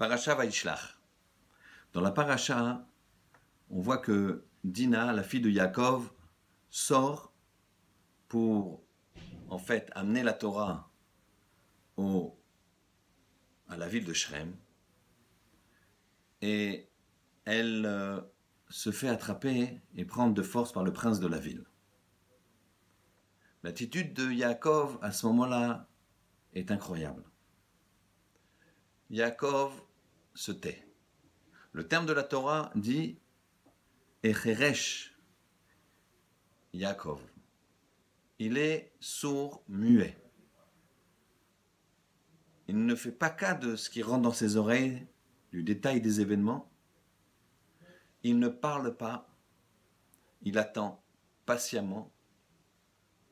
Parasha Vaishlach. Dans la paracha, on voit que Dina, la fille de Yaakov, sort pour en fait amener la Torah à la ville de Shrem, et elle se fait attraper et prendre de force par le prince de la ville. L'attitude de Yaakov à ce moment-là est incroyable. Yaakov se tait. Le terme de la Torah dit Echeresh Yaakov. Il est sourd, muet. Il ne fait pas cas de ce qui rentre dans ses oreilles, du détail des événements. Il ne parle pas. Il attend patiemment.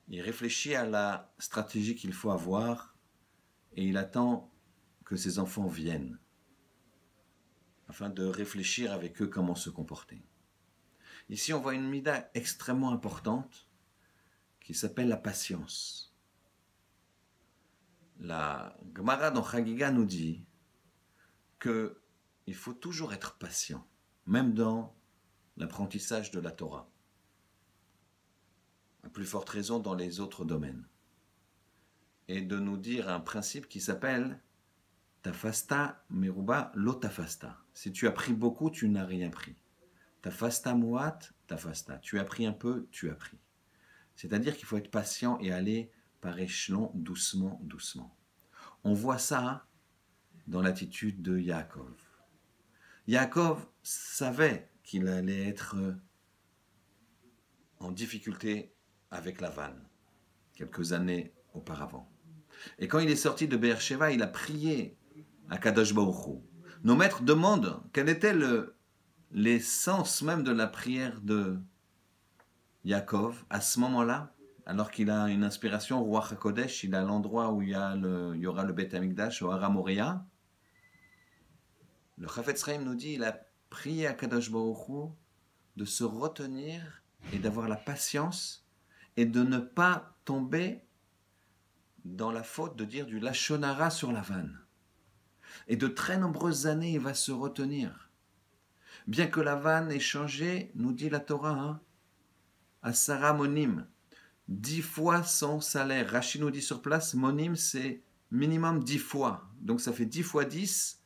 Il réfléchit à la stratégie qu'il faut avoir et il attend que ses enfants viennent afin de réfléchir avec eux comment se comporter. Ici, on voit une mida extrêmement importante qui s'appelle la patience. La Gemara dans Chagiga nous dit qu'il faut toujours être patient, même dans l'apprentissage de la Torah. À plus forte raison dans les autres domaines. Et de nous dire un principe qui s'appelle Tafasta meruba lo tafasta. Si tu as pris beaucoup, tu n'as rien pris. Tafasta muat, tafasta. Tu as pris un peu, tu as pris. C'est-à-dire qu'il faut être patient et aller par échelon, doucement, doucement. On voit ça dans l'attitude de Yaakov. Yaakov savait qu'il allait être en difficulté avec Lavan, quelques années auparavant. Et quand il est sorti de Beersheva, il a prié à Kadosh Baruch Hu. Nos maîtres demandent quel était l'essence même de la prière de Yaakov à ce moment-là, alors qu'il a une inspiration, Ruach HaKodesh, il a l'endroit où il y aura le Beth Amikdash, au Hara Moria. Le Chafetz Chaim nous dit, il a prié à Kadosh Baruch Hu de se retenir et d'avoir la patience et de ne pas tomber dans la faute de dire du Lashon Hara sur la vanne. Et de très nombreuses années, il va se retenir. Bien que la vanne ait changé, nous dit la Torah, à Sarah Monim, 10 fois son salaire. Rashi nous dit sur place, Monim, c'est minimum 10 fois. Donc ça fait 10 fois 10.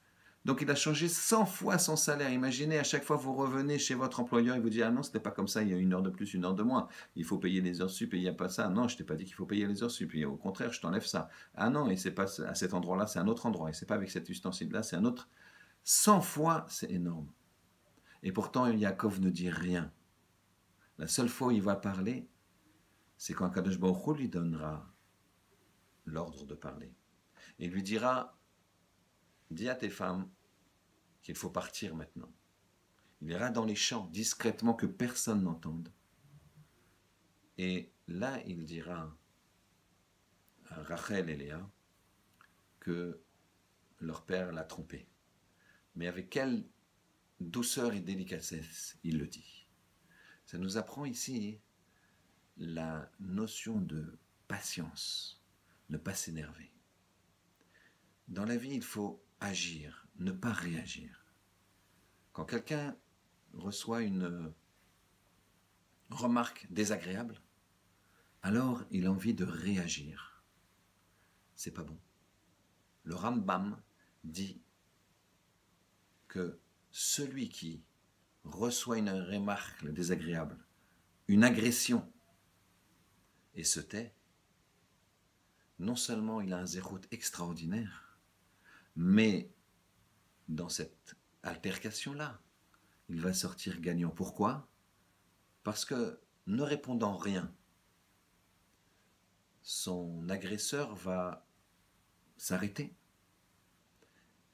Donc il a changé 100 fois son salaire. Imaginez, à chaque fois vous revenez chez votre employeur, il vous dit « Ah non, c'était pas comme ça, il y a 1 heure de plus, 1 heure de moins. Il faut payer les heures sup et il n'y a pas ça. Non, je t'ai pas dit qu'il faut payer les heures sup. Et au contraire, je t'enlève ça. Ah non, et c'est pas à cet endroit-là, c'est un autre endroit. Et c'est pas avec cet ustensile-là, c'est un autre. 100 fois, c'est énorme. Et pourtant, Yaakov ne dit rien. La seule fois où il va parler, c'est quand Kadosh Baruch Hu lui donnera l'ordre de parler. Et il lui dira « Dis à tes femmes qu'il faut partir maintenant. » Il ira dans les champs, discrètement, que personne n'entende. Et là, il dira à Rachel et Léa que leur père l'a trompé. Mais avec quelle douceur et délicatesse il le dit. Ça nous apprend ici la notion de patience, ne pas s'énerver. Dans la vie, il faut agir, ne pas réagir. Quand quelqu'un reçoit une remarque désagréable, alors il a envie de réagir. C'est pas bon. Le Rambam dit que celui qui reçoit une remarque désagréable, une agression, et se tait, non seulement il a un zérout extraordinaire, mais dans cette altercation-là, il va sortir gagnant. Pourquoi ? Parce que, ne répondant rien, son agresseur va s'arrêter.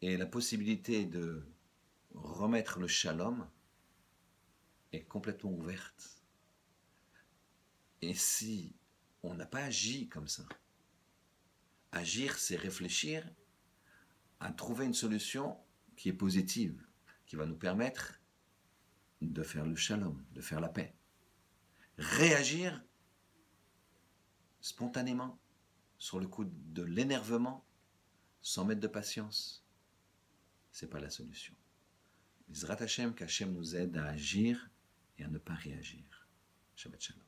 Et la possibilité de remettre le shalom est complètement ouverte. Et si on n'a pas agi comme ça, agir, c'est réfléchir à trouver une solution qui est positive, qui va nous permettre de faire le shalom, de faire la paix. Réagir spontanément sur le coup de l'énervement, sans mettre de patience, ce n'est pas la solution. Mizrat Hashem, qu'Hashem nous aide à agir et à ne pas réagir. Shabbat Shalom.